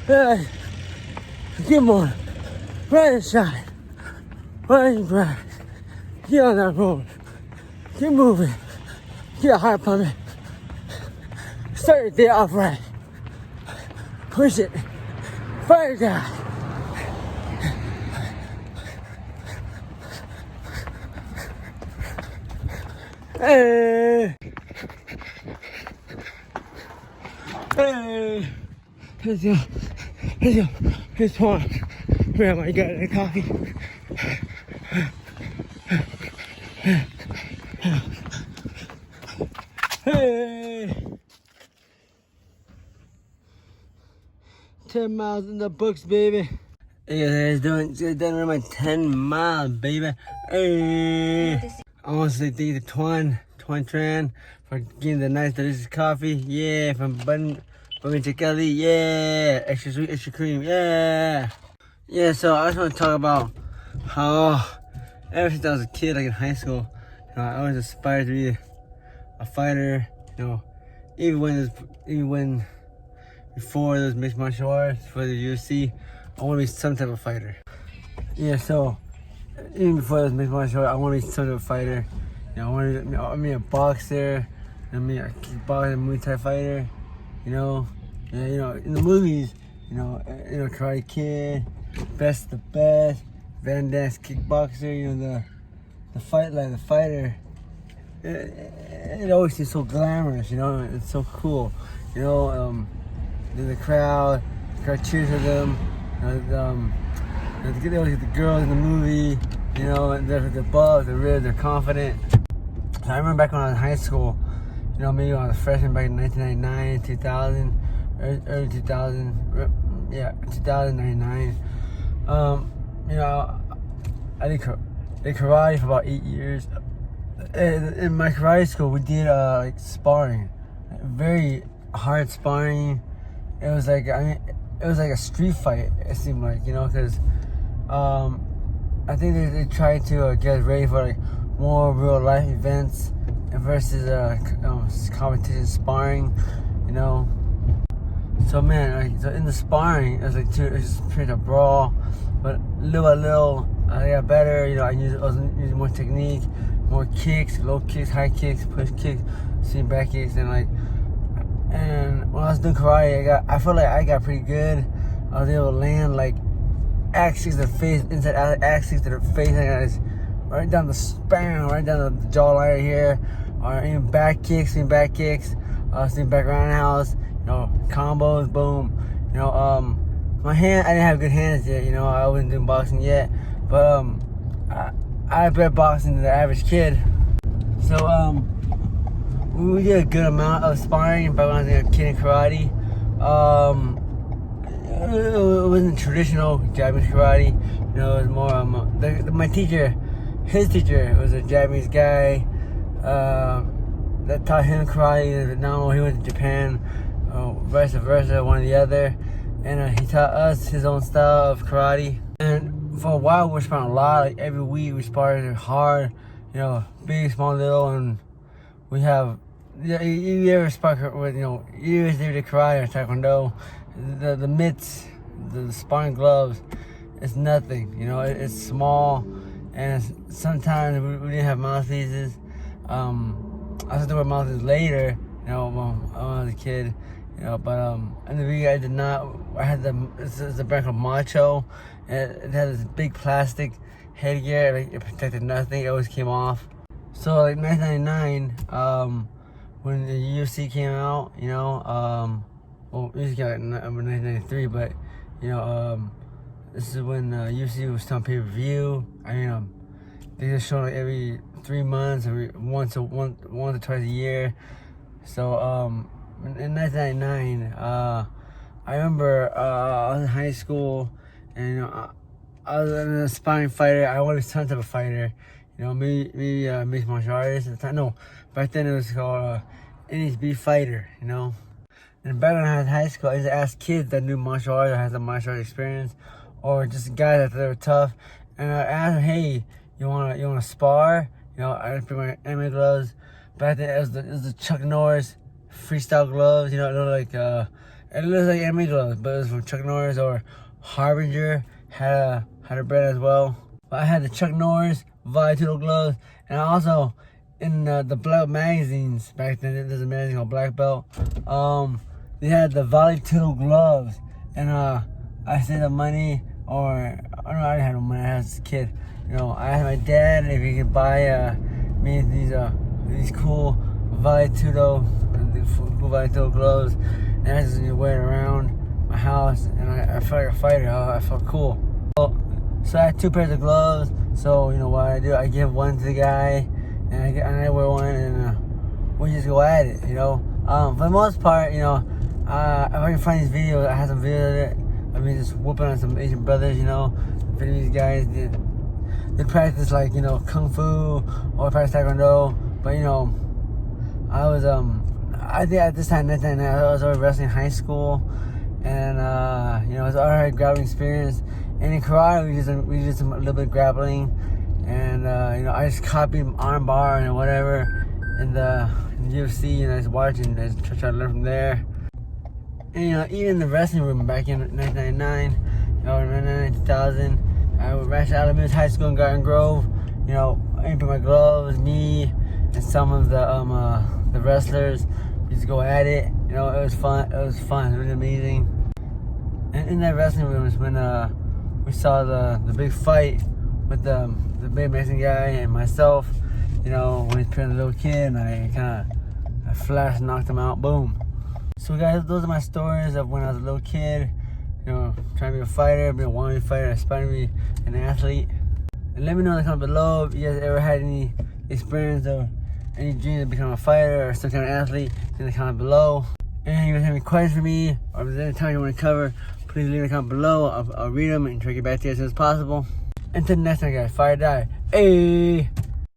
Hey, get more. Right shot. Right drive. Get on that road. Get moving. Get high pumping. Start your day off right. Push it. Fire guy. Hey. Hey. Let's go. Let's go. Here's Juan. Grandma, you got that coffee? Hey. 10 miles in the books, baby. Hey guys, done my 10 miles, baby. Hey. I want to say thank you to Tuan Tran for getting the nice delicious coffee. Yeah, from Bun Chicali. Yeah, extra sweet, extra cream. Yeah. Yeah, so I just want to talk about how ever since I was a kid, like in high school, I always aspired to be a fighter. Even when before those mixed martial arts, for the UFC, I want to be some type of fighter. Yeah, so even before those mixed martial arts, I want to be some type of fighter. I want to be a boxer. I mean, a kickboxer, Muay Thai fighter. In the movies, Karate Kid, Best the Best, Van Damme's kickboxer. The fighter. It always seems so glamorous. It's so cool. The crowd cheers for them. The girls in the movie, they're buff, they're real, they're confident. So I remember back when I was in high school, maybe when I was a freshman back in 1999, 2000, early 2000, 2099. I did karate for about 8 years. In my karate school, we did sparring, very hard sparring. It was like a street fight. It seemed like, because I think they tried to get ready for more real life events versus competition sparring. So man, so in the sparring, it was just pretty a brawl, but little by little, I got better. I was using more technique, more kicks, low kicks, high kicks, push kicks, sitting back kicks, and when I was doing karate, I felt like I got pretty good. I was able to land axes to the face, inside axes to the face, and right down the span, right down the jawline right here, or even back kicks, sitting back roundhouse, combos, boom. My hand, I didn't have good hands yet. I wasn't doing boxing yet, but I better boxing than the average kid. So we did a good amount of sparring back when I was a kid in karate. It wasn't traditional Japanese karate. It was more my teacher. His teacher was a Japanese guy that taught him karate. Now he went to Japan, vice versa, one or the other. And he taught us his own style of karate. And for a while, we sparred a lot. Every week, we sparred hard, big, small, little. And we have, you ever spar with, you either did karate or taekwondo, the mitts, the sparring gloves, it's nothing. It's small. And sometimes we didn't have mouthpieces. I started to wear mouthpieces later, when I was a kid, but in the beginning I did not. I had it's a brand called Macho, and it had this big plastic headgear, it protected nothing, it always came off. So 1999, when the UFC came out, UFC came out in 1993, but this is when UFC was on pay-per-view. They just show every 3 months, or once or twice a year. So in 1999, I remember I was in high school, and I was an aspiring fighter. I wanted some type of fighter, maybe mixed martial artist at the time. No, back then it was called NHB fighter, And back when I was in high school, I used to ask kids that knew martial arts or had some martial arts experience, or just guys that they were tough, and I asked them, hey, you wanna spar? I put my MMA gloves. Back then it was the Chuck Norris freestyle gloves. It looked like It looks like anime gloves, but it was from Chuck Norris, or Harbinger had a brand as well. But I had the Chuck Norris Volatillo gloves, and also in the Black magazines back then, there's a magazine called Black Belt. They had the Volatillo gloves, and I saved the money, or I don't know, I didn't have no money. I was a kid, you know. I asked my dad if he could buy me these cool Volatillo gloves, and I just wear it around my house, and I felt like a fighter. I felt cool. So I had 2 pairs of gloves. So you know what I do? I give one to the guy, and I wear one, and we just go at it. You know, for the most part, you know, if I can find these videos, I have some videos of it. I mean, just whooping on some Asian brothers. You know, if any of these guys did practice, like, you know, kung fu or practice taekwondo. But you know, I think at this time, I was already wrestling in high school, and you know, it was already a grappling experience. And in karate, we did a little bit of grappling, and you know, I just copied arm bar and whatever in the UFC, and I was watching, I just tried to learn from there. And you know, even in the wrestling room back in 1999 or 2000, I would wrestle at Alameda High School in Garden Grove. You know, I put my gloves, me and some of the wrestlers, we just go at it. You know, it was fun. It was really amazing. And in that wrestling room is when we saw the big fight with the big Mexican guy and myself. You know, when he's playing a little kid, and I flash knocked him out. Boom. So guys, those are my stories of when I was a little kid. You know, trying to be a fighter, being a wannabe fighter, aspiring to be an athlete. And let me know in the comments below if you guys ever had any experience or any dreams to become a fighter or some kind of athlete in the comments below. And if you guys have any questions for me, or if there's any time you want to cover, please leave in the comment below. I'll read them and try to get back to you as soon as possible. Until next time, guys, fire die. Hey!